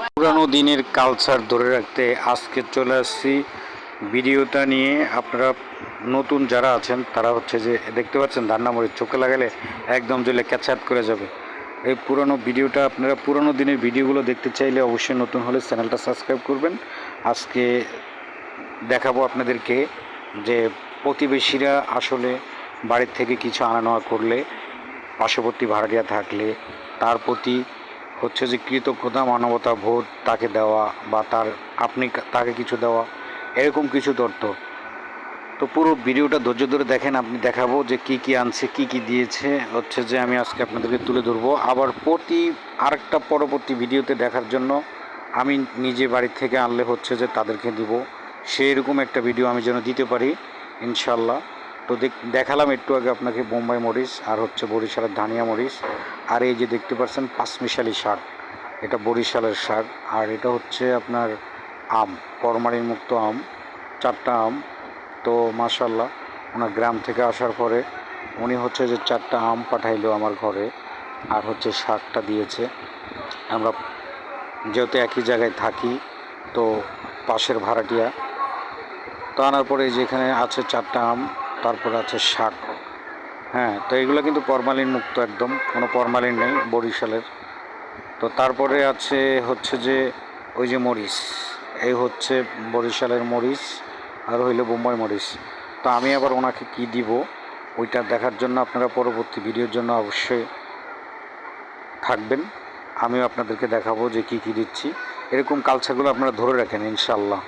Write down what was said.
পুরানো দিনের কালচার ধরে রাখতে আজকে চলে আসছি ভিডিওটা নিয়ে। আপনারা নতুন যারা আছেন তারা হচ্ছে যে দেখতে পাচ্ছেন ধান্না মরিচ চোখে লাগালে একদম জ্বলে ক্যাচআপ করে যাবে। এই পুরানো ভিডিওটা আপনারা পুরানো দিনের ভিডিওগুলো দেখতে চাইলে অবশ্যই নতুন হলে চ্যানেলটা সাবস্ক্রাইব করবেন। আজকে দেখাবো আপনাদেরকে যে প্রতিবেশীরা আসলে বাড়ির থেকে কিছু আনা নেওয়া করলে, পার্শ্ববর্তী ভাড়াটিয়া থাকলে তার প্রতি হচ্ছে যে কৃতজ্ঞতা, মানবতা বোধ তাকে দেওয়া বা আপনি তাকে কিছু দেওয়া, এরকম কিছু তথ্য। তো পুরো ভিডিওটা ধৈর্য ধরে দেখেন, আপনি দেখাবো যে কি কি আনছে, কি কি দিয়েছে, হচ্ছে যে আমি আজকে আপনাদেরকে তুলে ধরবো। আবার আরেকটা পরবর্তী ভিডিওতে দেখার জন্য আমি নিজে বাড়ি থেকে আনলে হচ্ছে যে তাদেরকে দিব, সেই রকম একটা ভিডিও আমি যেন দিতে পারি ইনশাল্লাহ। তো দেখালাম একটু আগে আপনাকে বোম্বাই মরিচ আর হচ্ছে বরিশালের ধানিয়া মরিচ। আর এই যে দেখতে পাচ্ছেন পাঁচমিশালি শাক, এটা বরিশালের শাক। আর এটা হচ্ছে আপনার আম, ফরমালিন মুক্ত আম, 4টা আম। তো মাশাল্লাহ ওনার গ্রাম থেকে আসার পরে উনি হচ্ছে যে 4টা আম পাঠাইলো আমার ঘরে, আর হচ্ছে শাকটা দিয়েছে। আমরা যেহেতু একই জায়গায় থাকি, তো পাশের ভাড়াটিয়া। তো আনার পরে যেখানে আছে 4টা আম, তারপরে আছে শাক। হ্যাঁ, তো এগুলো কিন্তু ফরমালিন মুক্ত, একদম কোনো ফরমালিন নেই বরিশালের। তো তারপরে আছে হচ্ছে যে ওই যে মরিচ, এই হচ্ছে বরিশালের মরিচ, আর হইলো বোম্বাই মরিচ। তো আমি আবার ওনাকে কি দিব ওইটা দেখার জন্য আপনারা পরবর্তী ভিডিওর জন্য অবশ্যই থাকবেন। আমিও আপনাদেরকে দেখাবো যে কি কি দিচ্ছি। এরকম কালচারগুলো আপনারা ধরে রাখেন ইনশাল্লাহ।